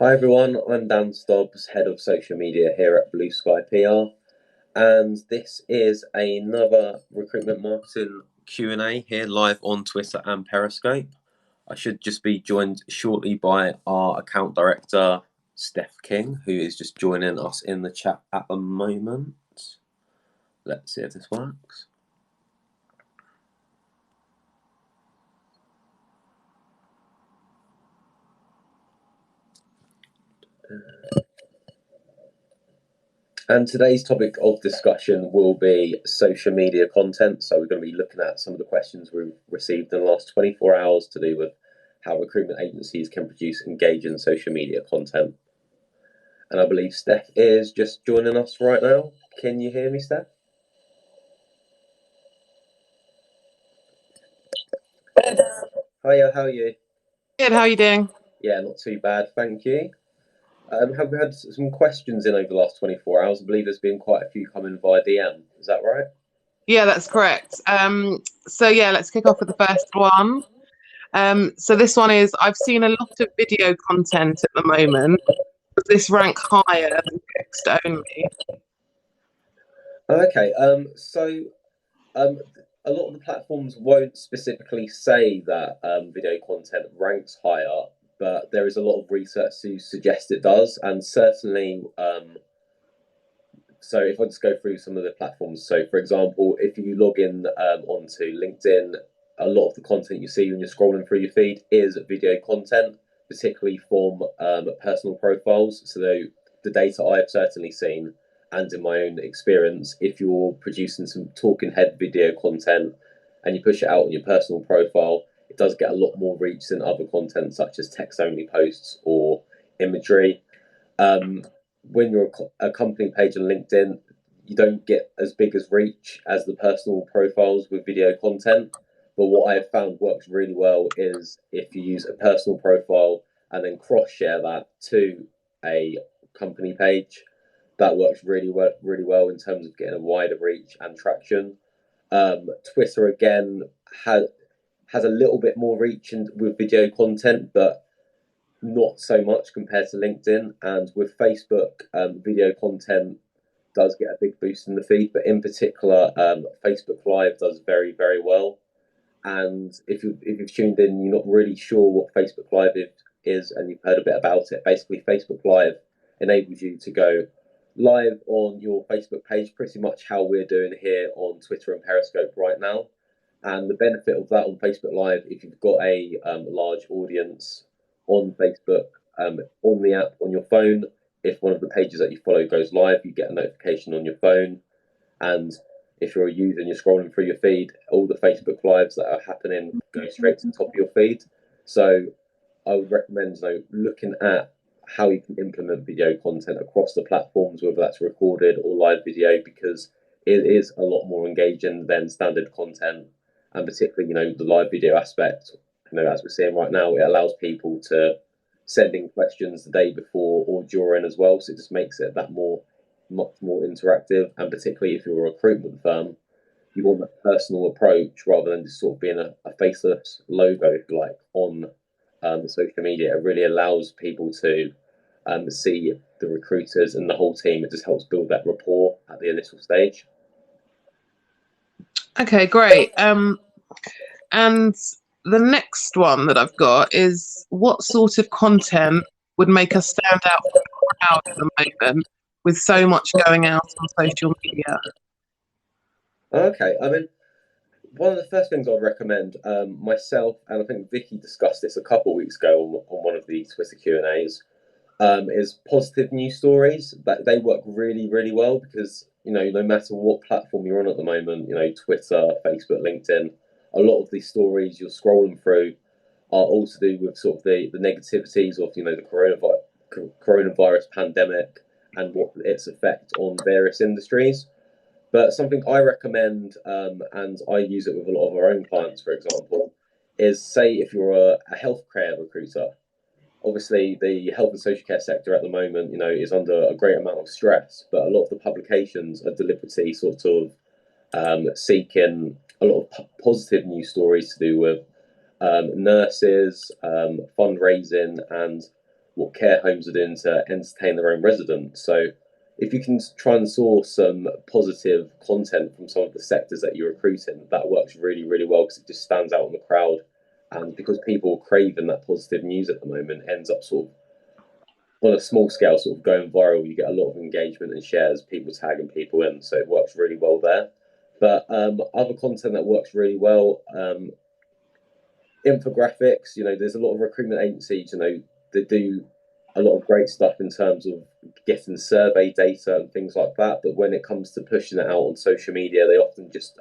Hi everyone, I'm Dan Stobbs, Head of Social Media here at BlueSky PR, and this is another recruitment marketing Q&A here live on Twitter and Periscope. I should just be joined shortly by our account director, Steph King, who is just joining us in the chat at the moment. Let's see if this works. And today's topic of discussion will be social media content. So we're going to be looking at some of the questions we've received in the last 24 hours to do with how recruitment agencies can produce engaging social media content. And I believe Steph is just joining us right now. Can you hear me, Steph? Hiya, how are you? Good, how are you doing? Yeah, not too bad, thank you. Have we had some questions in over the last 24 hours? I believe there's been quite a few coming via DM. Is that right? Yeah, that's correct. Let's kick off with the first one. So this one is, I've seen a lot of video content at the moment. Does this rank higher than text only? Okay, um, a lot of the platforms won't specifically say that video content ranks higher, but there is a lot of research to suggest it does, and certainly. So if I just go through some of the platforms, so for example, if you log in onto LinkedIn, a lot of the content you see when you're scrolling through your feed is video content, particularly from personal profiles. So the data I've certainly seen, and in my own experience, if you're producing some talking head video content and you push it out on your personal profile, it does get a lot more reach than other content such as text only posts or imagery. Um, when you're a company page on LinkedIn, you don't get as big as reach as the personal profiles with video content. But what I have found works really well is if you use a personal profile and then cross share that to a company page, that works really well in terms of getting a wider reach and traction. Twitter again has a little bit more reach with video content, but not so much compared to LinkedIn. And with Facebook, video content does get a big boost in the feed, but in particular, Facebook Live does very well. And if you've tuned in, you're not really sure what Facebook Live is, and you've heard a bit about it. Basically, Facebook Live enables you to go live on your Facebook page, pretty much how we're doing here on Twitter and Periscope right now. And the benefit of that on Facebook Live, if you've got a large audience on Facebook, on the app on your phone, if one of the pages that you follow goes live, you get a notification on your phone. And if you're a user and you're scrolling through your feed, all the Facebook Lives that are happening go straight to the top of your feed. So I would recommend looking at how you can implement video content across the platforms, whether that's recorded or live video, because it is a lot more engaging than standard content, and particularly the live video aspect. As we're seeing right now, it allows people to send in questions the day before or during as well, so it just makes it much more interactive. And particularly if you're a recruitment firm, you want that personal approach rather than just sort of being a faceless logo, if you like, on social media. It really allows people to see the recruiters and the whole team. It just helps build that rapport at the initial stage. Okay, great. And the next one that I've got is, what sort of content would make us stand out from the crowd at the moment with so much going out on social media? Okay, I mean, one of the first things I'd recommend, myself and I think Vicky discussed this a couple of weeks ago on one of the Twitter Q&As, is positive news stories. That they work really well, because no matter what platform you're on at the moment, Twitter, Facebook, LinkedIn, a lot of these stories you're scrolling through are all to do with sort of the negativities of the coronavirus pandemic and what its effect on various industries. But something I recommend, and I use it with a lot of our own clients, for example, is, say if you're a healthcare recruiter. Obviously, the health and social care sector at the moment, is under a great amount of stress. But a lot of the publications are deliberately sort of seeking a lot of positive news stories to do with nurses, fundraising, and what care homes are doing to entertain their own residents. So if you can try and source some positive content from some of the sectors that you're recruiting, that works really, really well because it just stands out in the crowd. And because people are craving that positive news at the moment, it ends up sort of on a small scale, sort of going viral. You get a lot of engagement and shares, people tagging people in, so it works really well there. But other content that works really well, infographics. There's a lot of recruitment agencies, that do a lot of great stuff in terms of getting survey data and things like that. But when it comes to pushing it out on social media, they often just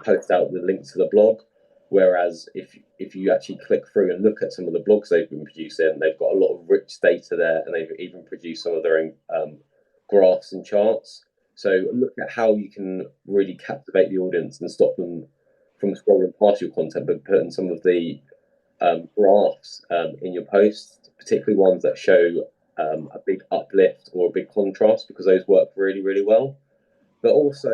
post out the link to the blog. Whereas if you actually click through and look at some of the blogs they've been producing, they've got a lot of rich data there, and they've even produced some of their own graphs and charts. So look at how you can really captivate the audience and stop them from scrolling past your content, but putting some of the graphs in your posts, particularly ones that show a big uplift or a big contrast, because those work really, really well. But also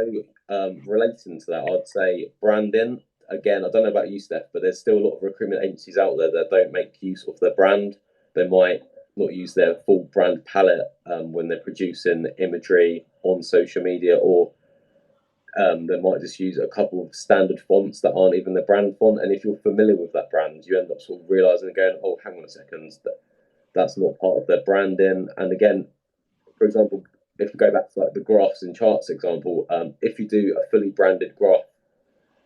relating to that, I'd say branding. Again, I don't know about you, Steph, but there's still a lot of recruitment agencies out there that don't make use of their brand. They might not use their full brand palette when they're producing imagery on social media, or they might just use a couple of standard fonts that aren't even the brand font. And if you're familiar with that brand, you end up sort of realizing and going, "Oh, hang on a second, that's not part of their branding." And again, for example, if we go back to like the graphs and charts example, if you do a fully branded graph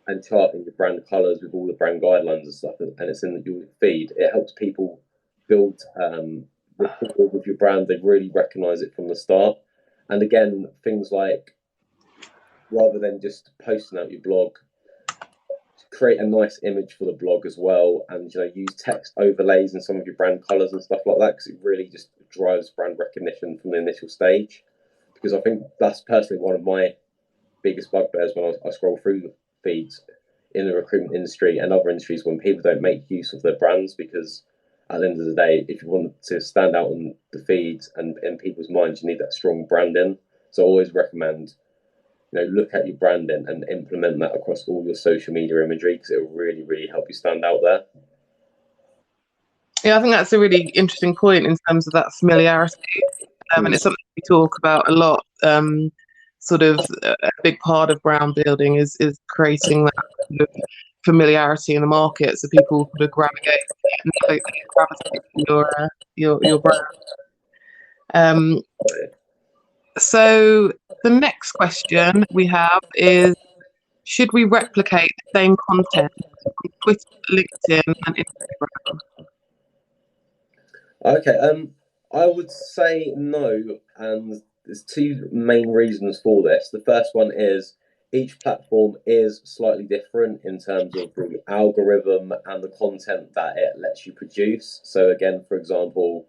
and chart in your brand colors with all the brand guidelines and stuff, and it's in your feed, it helps people build rapport with your brand. They really recognize it from the start. And again, things like, rather than just posting out your blog, create a nice image for the blog as well, and use text overlays in some of your brand colors and stuff like that, because it really just drives brand recognition from the initial stage. Because I think that's personally one of my biggest bugbears when I scroll through feeds in the recruitment industry and other industries, when people don't make use of their brands. Because at the end of the day, if you want to stand out on the feeds and in people's minds, you need that strong branding. So I always recommend, look at your branding and implement that across all your social media imagery, because it will really, really help you stand out there. Yeah, I think that's a really interesting point in terms of that familiarity. And it's something we talk about a lot. Sort of a big part of brand building is creating that sort of familiarity in the market, so people sort of gravitate to your brand. So the next question we have is: should we replicate the same content on Twitter, LinkedIn, and Instagram? Okay, I would say no, and there's two main reasons for this. The first one is each platform is slightly different in terms of the algorithm and the content that it lets you produce. So again, for example,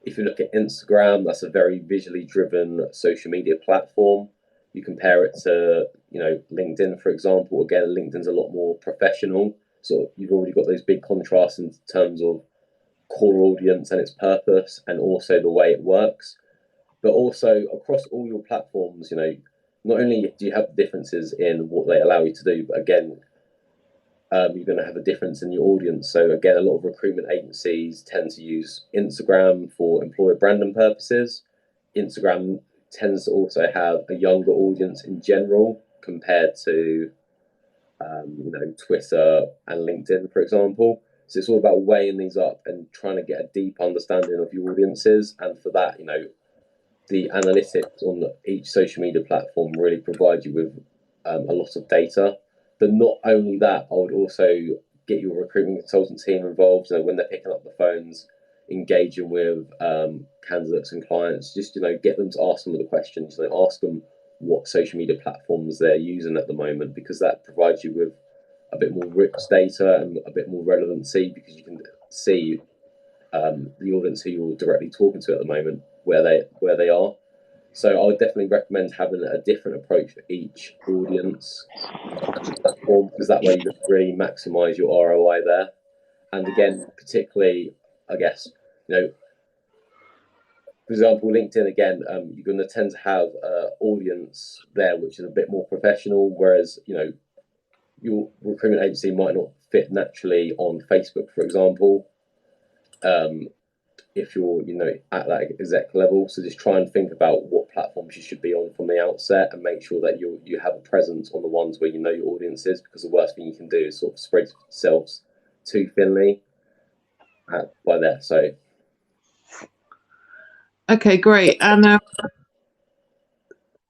if you look at Instagram, that's a very visually driven social media platform. You compare it to, LinkedIn, for example. Again, LinkedIn's a lot more professional. So you've already got those big contrasts in terms of core audience and its purpose, and also the way it works. But also across all your platforms, not only do you have differences in what they allow you to do, but again, you're going to have a difference in your audience. So again, a lot of recruitment agencies tend to use Instagram for employer branding purposes. Instagram tends to also have a younger audience in general compared to Twitter and LinkedIn, for example. So it's all about weighing these up and trying to get a deep understanding of your audiences. And for that, the analytics on each social media platform really provide you with a lot of data. But not only that, I would also get your recruitment consultant team involved. When they're picking up the phones, engaging with candidates and clients, just get them to ask some of the questions. Ask them what social media platforms they're using at the moment, because that provides you with a bit more rich data and a bit more relevancy, because you can see the audience who you're directly talking to at the moment, where they are. So I would definitely recommend having a different approach for each audience and platform, because that way you can really maximise your ROI there. And again, particularly, I guess, for example, LinkedIn, again, you're going to tend to have an audience there which is a bit more professional, whereas, your recruitment agency might not fit naturally on Facebook, for example. if you're, at that exec level. So just try and think about what platforms you should be on from the outset, and make sure that you have a presence on the ones where your audience is, because the worst thing you can do is sort of spread yourselves too thinly by there. So Okay, great. And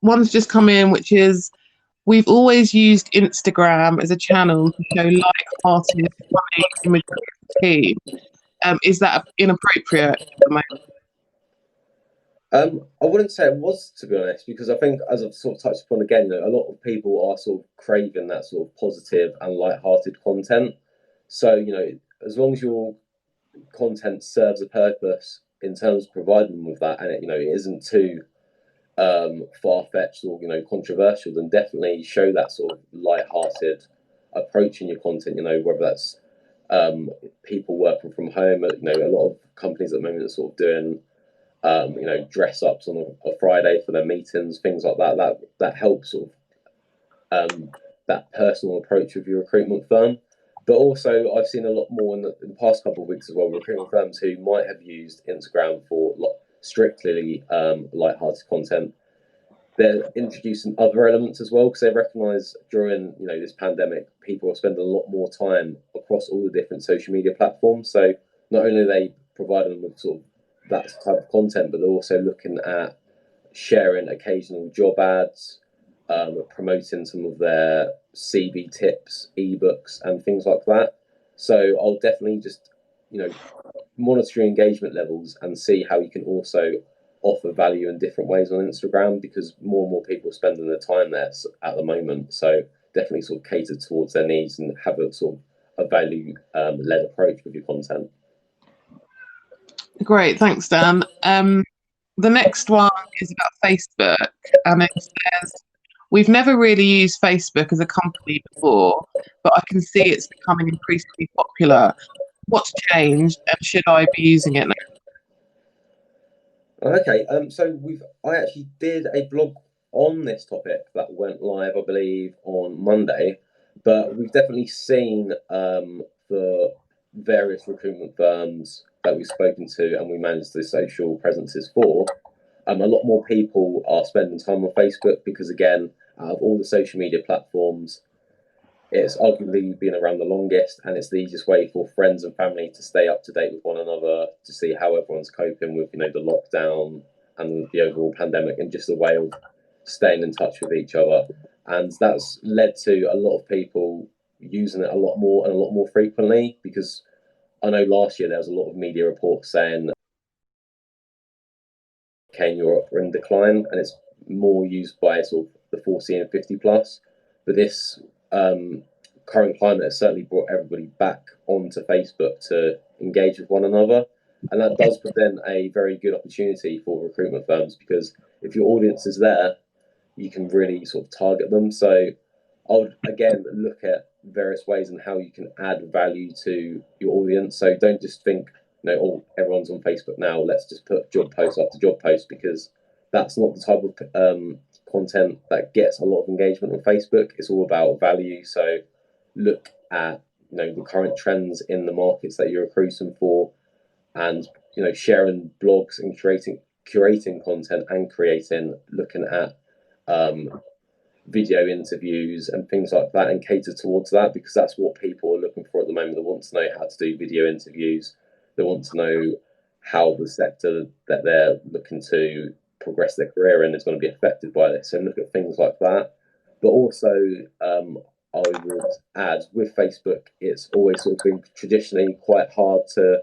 one's just come in, which is, we've always used Instagram as a channel to show light-hearted, funny imagery of the team. Is that inappropriate at the moment? I wouldn't say it was, to be honest, because I think, as I've sort of touched upon again, a lot of people are sort of craving that sort of positive and light-hearted content. So, as long as your content serves a purpose in terms of providing them with that, and it isn't too far-fetched or controversial, then definitely show that sort of light-hearted approach in your content. Whether that's people working from home. A lot of companies at the moment are sort of doing dress ups on a Friday for their meetings, things like that. That helps sort of that personal approach with your recruitment firm. But also, I've seen a lot more in the past couple of weeks as well. Recruitment firms who might have used Instagram for strictly light-hearted content, they're introducing other elements as well, because they recognise during this pandemic, people are spending a lot more time across all the different social media platforms. So not only are they providing them with sort of that type of content, but they're also looking at sharing occasional job ads, promoting some of their CV tips, ebooks, and things like that. So I'll definitely just monitor your engagement levels and see how you can also offer value in different ways on Instagram, because more and more people are spending their time there at the moment. So definitely sort of cater towards their needs and have a sort of a value led approach with your content. Great, thanks, Dan. The next one is about Facebook, and it says, we've never really used Facebook as a company before, but I can see it's becoming increasingly popular. What's changed, and should I be using it now? Okay, so I actually did a blog on this topic that went live, I believe, on Monday. But we've definitely seen the various recruitment firms that we've spoken to and we manage the social presences for. A lot more people are spending time on Facebook because, again, out of all the social media platforms, it's arguably been around the longest, and it's the easiest way for friends and family to stay up to date with one another, to see how everyone's coping with the lockdown and the overall pandemic, and just a way of staying in touch with each other. And that's led to a lot of people using it a lot more and a lot more frequently, because I know last year there was a lot of media reports saying in Europe are in decline, and it's more used by sort of the 40 and 50 plus. But this current climate has certainly brought everybody back onto Facebook to engage with one another, and that does present a very good opportunity for recruitment firms, because if your audience is there, you can really sort of target them. So I would again look at various ways and how you can add value to your audience. So don't just think, oh, everyone's on Facebook now, let's just put job post after job post, because that's not the type of content that gets a lot of engagement on Facebook. It's all about value. So look at the current trends in the markets that you're recruiting for, and sharing blogs and curating content and looking at video interviews and things like that, and cater towards that, because that's what people are looking for at the moment. They want to know how to do video interviews. They want to know how the sector that they're looking to progress their career in is going to be affected by this. So look at things like that. But also, I would add, with Facebook, it's always sort of been traditionally quite hard to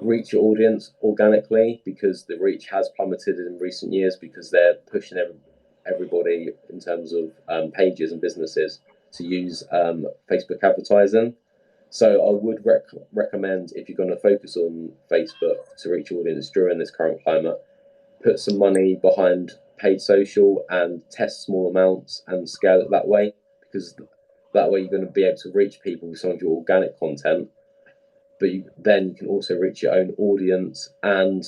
reach your audience organically, because the reach has plummeted in recent years, because they're pushing everybody in terms of pages and businesses to use Facebook advertising. So I would recommend, if you're going to focus on Facebook to reach your audience during this current climate, put some money behind paid social and test small amounts and scale it that way, because that way you're going to be able to reach people with some of your organic content, but then you can also reach your own audience and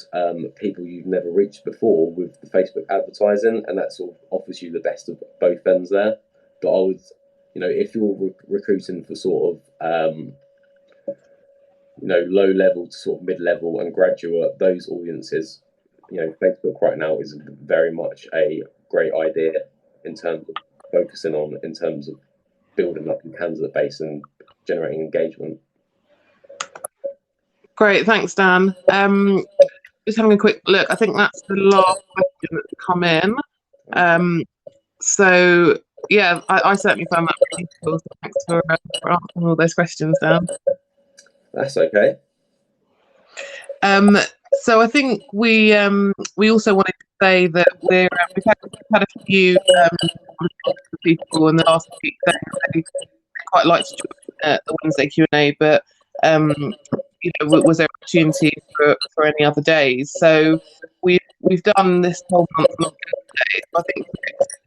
people you've never reached before with the Facebook advertising, and that sort of offers you the best of both ends there. But I would, if you're recruiting for sort of low level to sort of mid level and graduate, those audiences, Facebook right now is very much a great idea in terms of focusing on, in terms of building up your candidate base and generating engagement. Great, thanks, Dan. Just having a quick look. I think that's the last question that's come in. So yeah, I certainly found that really useful. So thanks for answering all those questions, Dan. That's okay. So I think we also wanted to say that we've had a few people in the last week saying they quite like to join the Wednesday Q&A, but was there opportunity for any other days? So we've done this whole month on Wednesday. So I think next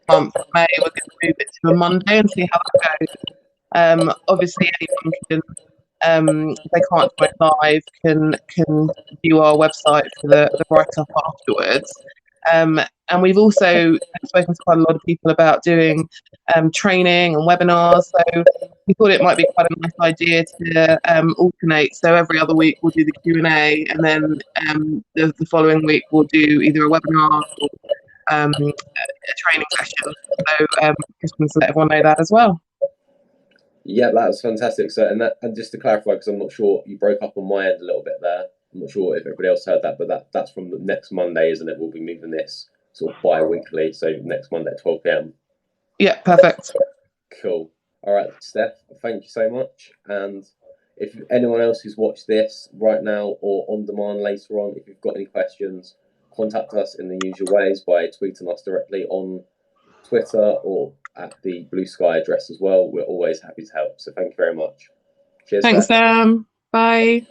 month, May, we're going to move it to a Monday and see how that goes. Obviously, anyone can, if they can't join live, can view our website for the write-up afterwards. And we've also spoken to quite a lot of people about doing training and webinars. So we thought it might be quite a nice idea to alternate. So every other week we'll do the Q&A, and then the following week we'll do either a webinar or a training session. So just want to let everyone know that as well. Yeah, that was fantastic. So, and just to clarify, because I'm not sure, you broke up on my end a little bit there. I'm not sure if everybody else heard that, but that's from next Monday, isn't it? We'll be moving this sort of bi-weekly, so next Monday at 12 p.m. Yeah, perfect. Cool. All right, Steph, thank you so much. And if anyone else who's watched this right now or on demand later on, if you've got any questions, contact us in the usual ways by tweeting us directly on Twitter or at the BlueSky address as well. We're always happy to help. So thank you very much. Cheers. Thanks, Steph. Sam. Bye.